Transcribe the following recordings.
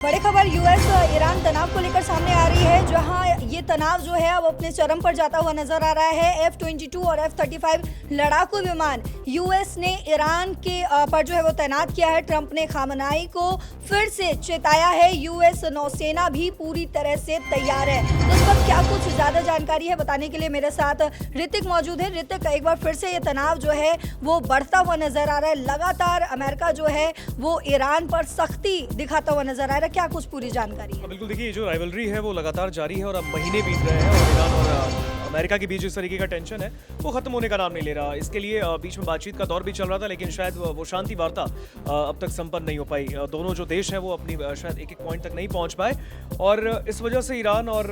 बड़ी खबर US Iran तनाव को लेकर सामने आ रही है, जहां ये तनाव जो है अब अपने चरम पर जाता हुआ नजर आ रहा है। F-22 और F-35 लड़ाकू विमान यूएस ने ईरान के पर जो है वो तैनात किया है। ट्रंप ने खामनाई को फिर से चेताया है। यूएस नौसेना भी पूरी तरह से तैयार है। तो इस वक्त क्या कुछ ज्यादा जानकारी है बताने के लिए मेरे साथ ऋतिक मौजूद है। ऋतिक, एक बार फिर से ये तनाव जो है वो बढ़ता हुआ नजर आ रहा है। लगातार अमेरिका जो है वो ईरान पर सख्ती दिखाता हुआ नजर आ रहा है। क्या कुछ पूरी जानकारी है? बिल्कुल, देखिए जो राइवलरी है वो लगातार जारी है और अब महीने बीत रहे हैं और ईरान और अमेरिका के बीच इस तरीके का टेंशन है वो खत्म होने का नाम नहीं ले रहा। इसके लिए बीच में बातचीत का दौर भी चल रहा था, लेकिन शायद वो शांति वार्ता अब तक संपन्न नहीं हो पाई। दोनों जो देश हैं वो अपनी शायद एक पॉइंट तक नहीं पहुंच पाए और इस वजह से ईरान और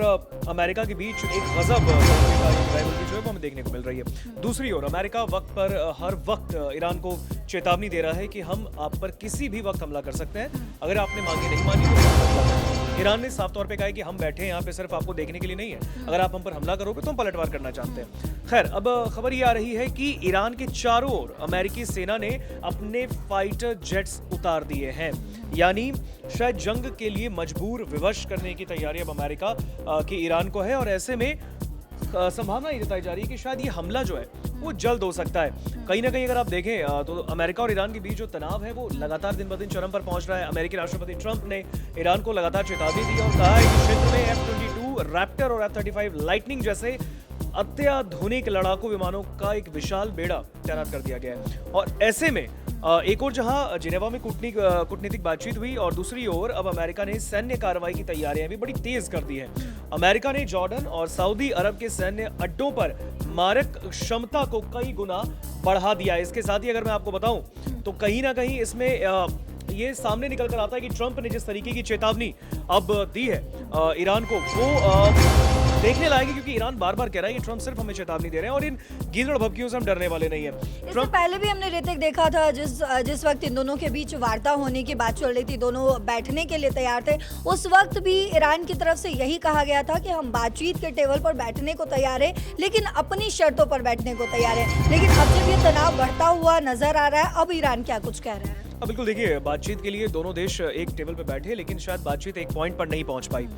अमेरिका के बीच एक गजब राइवलरी जो है वो हमें देखने को मिल रही है। दूसरी ओर अमेरिका वक्त पर हर वक्त ईरान को चेतावनी दे रहा है कि हम आप पर किसी भी वक्त हमला कर सकते हैं, अगर आपने मांगे नहीं मानी तो। ईरान ने साफ तौर पे कहा है कि हम बैठे हैं यहाँ पे सिर्फ आपको देखने के लिए नहीं है, अगर आप हम पर हमला करोगे तो हम पलटवार करना चाहते हैं। खैर, अब खबर ये आ रही है कि ईरान के चारों ओर अमेरिकी सेना ने अपने फाइटर जेट्स उतार दिए हैं, यानी शायद जंग के लिए मजबूर विवश करने की तैयारी अब अमेरिका की ईरान को है और ऐसे में संभावना ये जताई जा रही है कि शायद ये हमला जो है वो जल्द हो सकता है। कहीं ना कहीं अगर आप देखें तो अमेरिका और ईरान के बीच जो तनाव है वो लगातार दिन ब दिन चरम पर पहुंच रहा है। अमेरिकी राष्ट्रपति ट्रंप ने ईरान को लगातार चेतावनी दी और कहा है कि क्षेत्र में F-22 रैप्टर और F-35 लाइटनिंग जैसे अत्याधुनिक लड़ाकू विमानों का एक विशाल बेड़ा तैनात कर दिया गया है। और ऐसे में एक और जहां जिनेवा में कूटनीतिक बातचीत हुई और दूसरी ओर अब अमेरिका ने सैन्य कार्रवाई की तैयारियां भी बड़ी तेज कर दी हैं। अमेरिका ने जॉर्डन और सऊदी अरब के सैन्य अड्डों पर मारक क्षमता को कई गुना बढ़ा दिया है। इसके साथ ही अगर मैं आपको बताऊं तो कहीं ना कहीं इसमें ये सामने निकल कर आता है कि ट्रंप ने जिस तरीके की चेतावनी अब दी है ईरान को, वो देखने लायक है, क्योंकि ईरान बार बार कह रहा है कि ट्रंप सिर्फ हमें चेतावनी दे रहे हैं और इन गीदड़ भभकियों से हम डरने वाले नहीं है। इससे पहले भी हमने ऋतिक देखा था जिस वक्त इन दोनों के बीच वार्ता होने की बात चल रही थी, दोनों बैठने के लिए तैयार थे, उस वक्त भी ईरान की तरफ से यही कहा गया था कि हम बातचीत के टेबल पर बैठने को तैयार है, लेकिन अपनी शर्तों पर बैठने को तैयार है। लेकिन अब जब ये तनाव बढ़ता हुआ नजर आ रहा है, अब ईरान क्या कुछ कह रहा है? बिल्कुल, देखिए बातचीत के लिए दोनों देश एक टेबल पर बैठे, लेकिन शायद बातचीत एक पॉइंट पर नहीं पहुंच पाई।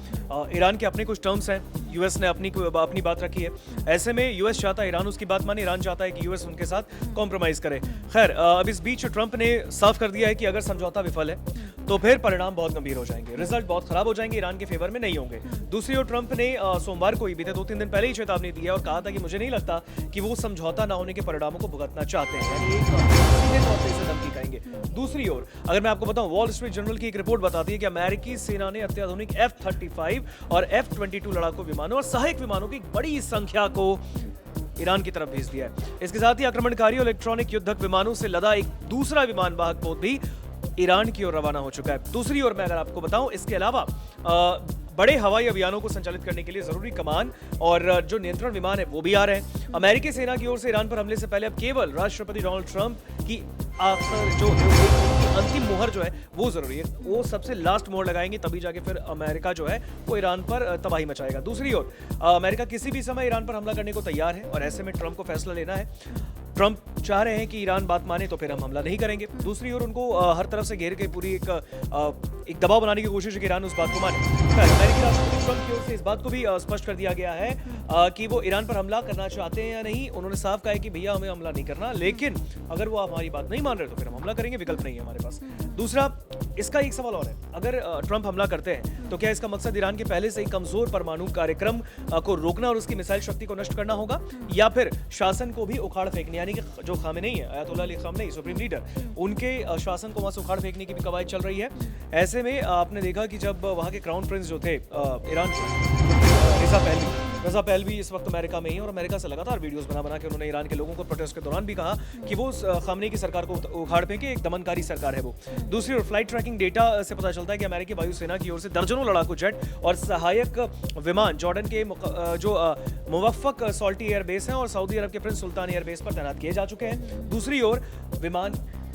ईरान के अपने कुछ टर्म्स हैं, यूएस ने अपनी बात रखी है। ऐसे में यूएस चाहता है ईरान उसकी बात माने, ईरान चाहता है कि यूएस उनके साथ कॉम्प्रोमाइज करे। खैर, अब इस बीच ट्रंप ने साफ कर दिया है कि अगर समझौता विफल है तो फिर परिणाम बहुत गंभीर हो जाएंगे, रिजल्ट बहुत खराब हो जाएंगे, ईरान के फेवर में नहीं होंगे। दूसरी ओर ट्रंप ने सोमवार को ही बीते 2-3 दिन पहले ही चेतावनी दी है और कहा था कि मुझे नहीं लगता कि वो समझौता ना होने के परिणामों को भुगतना चाहते हैं, यानी एक सीधे तौर पे इसे धमकी कहेंगे। दूसरी ओर अगर मैं आपको बताऊं, वॉल स्ट्रीट जर्नल की एक रिपोर्ट बताती है कि अमेरिकी सेना ने अत्याधुनिक F-35 और F-22 लड़ाकू विमानों और सहायक विमानों की एक बड़ी संख्या को ईरान की तरफ भेज दिया है। इसके साथ ही आक्रमणकारी और इलेक्ट्रॉनिक युद्धक विमानों से लदा एक दूसरा विमान वाहक पोत भी ईरान की ओर रवाना हो चुका है। दूसरी ओर मैं अगर आपको बताऊं, इसके अलावा बड़े हवाई अभियानों को संचालित करने के लिए जरूरी कमान और जो नियंत्रण विमान है वो भी आ रहे हैं। अमेरिकी सेना की ओर से ईरान पर हमले से पहले अब केवल राष्ट्रपति डोनाल्ड ट्रंप की जो अंतिम मोहर जो है वो जरूरी है, वो सबसे लास्ट मोहर लगाएंगे, तभी जाके फिर अमेरिका जो है वो ईरान पर तबाही मचाएगा। दूसरी ओर अमेरिका किसी भी समय ईरान पर हमला करने को तैयार है और ऐसे में ट्रंप को फैसला लेना है। ट्रंप चाह रहे हैं कि ईरान बात माने तो फिर हम हमला नहीं करेंगे। दूसरी ओर उनको हर तरफ से घेर के पूरी एक दबाव बनाने की कोशिश है कि ईरान उस बात को माने। अमेरिकी राष्ट्रपति ट्रंप की ओर से इस बात को भी स्पष्ट कर दिया गया है कि वो ईरान पर हमला करना चाहते हैं या नहीं। उन्होंने साफ कहा है कि भैया हमें हमला नहीं करना, लेकिन अगर वो हमारी बात नहीं मान रहे तो फिर हम हमला करेंगे, विकल्प नहीं है हमारे पास। दूसरा, इसका एक सवाल और है, अगर ट्रंप हमला करते हैं तो क्या इसका मकसद ईरान के पहले से ही कमजोर परमाणु कार्यक्रम को रोकना और उसकी मिसाइल शक्ति को नष्ट करना होगा, या फिर शासन को भी उखाड़ फेंकने, यानी कि जो खामेनेई है, Ayatollah Ali Khamenei supreme leader, उनके शासन को वहां से उखाड़ फेंकने की भी कवायद चल रही है। ऐसे में आपने देखा कि जब वहां के क्राउन प्रिंस जो थे ईरान के रजा पहलवी इस वक्त अमेरिका में ही, और अमेरिका से लगातार वीडियोस बना के उन्होंने ईरान के लोगों को प्रोटेस्ट के दौरान भी कहा कि वो खामेनेई की सरकार को उखाड़ फेंके, एक दमनकारी सरकार है वो। दूसरी ओर फ्लाइट ट्रैकिंग डेटा से पता चलता है कि अमेरिकी वायुसेना की ओर से दर्जनों लड़ाकू जेट और सहायक विमान जॉर्डन के जो मुवफ्फक सॉल्टी एयरबेस हैं और सऊदी अरब के प्रिंस सुल्तान एयरबेस पर तैनात किए जा चुके हैं। दूसरी ओर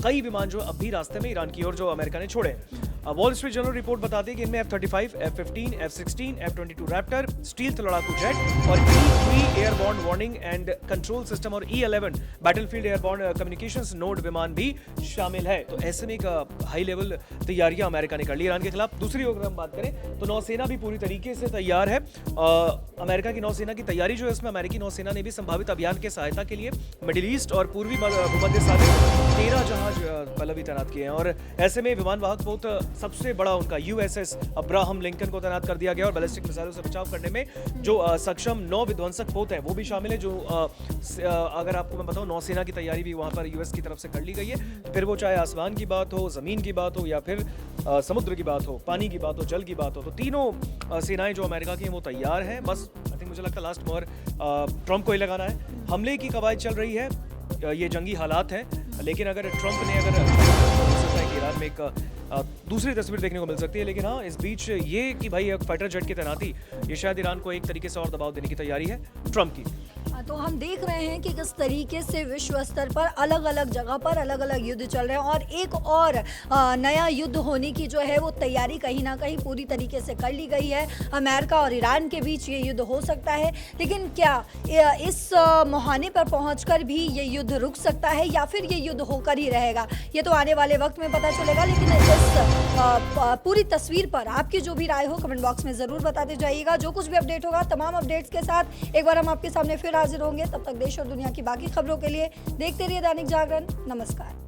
कई विमान जो अब भी रास्ते में ईरान की ओर जो अमेरिका ने छोड़े। वॉल स्ट्रीट जर्नल रिपोर्ट बताती है कि इनमें F-35, F-15, F-16, F-22 Raptor, stealth लड़ाकू जेट और E-3 airborne warning and control system और E-11 battlefield airborne communications node विमान भी शामिल है। तो ऐसे में एक हाई लेवल तैयारियां अमेरिका ने कर ली ईरान के खिलाफ। दूसरी ओर अगर हम बात करें तो नौसेना भी पूरी तरीके से तैयार है। अमेरिका की नौसेना की तैयारी जो है उसमें अमेरिकी नौसेना ने भी संभावित अभियान के सहायता के लिए मिडिल ईस्ट और पूर्वी भूमध्य सागर 13 जहाज पहले भी तैनात किए हैं और ऐसे में विमान वाहक पोत सबसे बड़ा उनका USS अब्राहम लिंकन को तैनात कर दिया गया और बैलिस्टिक मिसाइलों से बचाव करने में जो सक्षम 9 विध्वंसक पोत हैं वो भी शामिल है। जो अगर आपको मैं बताऊं नौसेना की तैयारी भी वहां पर US की तरफ से कर ली गई है। तो फिर वो चाहे आसमान की बात हो, जमीन की बात हो या फिर समुद्र की बात हो, पानी की बात हो, जल की बात हो, तो तीनों सेनाएं जो अमेरिका की हैं वो तैयार हैं। बस आई थिंक मुझे लगता है लास्ट मोहर ट्रंप को ही लगाना है। हमले की कवायद चल रही है, ये जंगी हालात हैं, लेकिन अगर ट्रंप ने ईरान में एक दूसरी तस्वीर देखने को मिल सकती है। लेकिन हाँ, इस बीच ये कि भाई एक फाइटर जेट की तैनाती, ये शायद ईरान को एक तरीके से और दबाव देने की तैयारी है ट्रंप की। तो हम देख रहे हैं कि किस तरीके से विश्व स्तर पर अलग अलग जगह पर अलग अलग युद्ध चल रहे हैं और एक और नया युद्ध होने की जो है वो तैयारी कहीं ना कहीं पूरी तरीके से कर ली गई है। अमेरिका और ईरान के बीच ये युद्ध हो सकता है, लेकिन क्या इस मुहाने पर पहुंचकर भी ये युद्ध रुक सकता है या फिर ये युद्ध होकर ही रहेगा, ये तो आने वाले वक्त में पता चलेगा। लेकिन इस पूरी तस्वीर पर आपकी जो भी राय हो कमेंट बॉक्स में ज़रूर बताते जाइएगा। जो कुछ भी अपडेट होगा तमाम अपडेट्स के साथ एक बार हम आपके सामने फिर हाजिर होंगे। तब तक देश और दुनिया की बाकी खबरों के लिए देखते रहिए दैनिक जागरण। नमस्कार।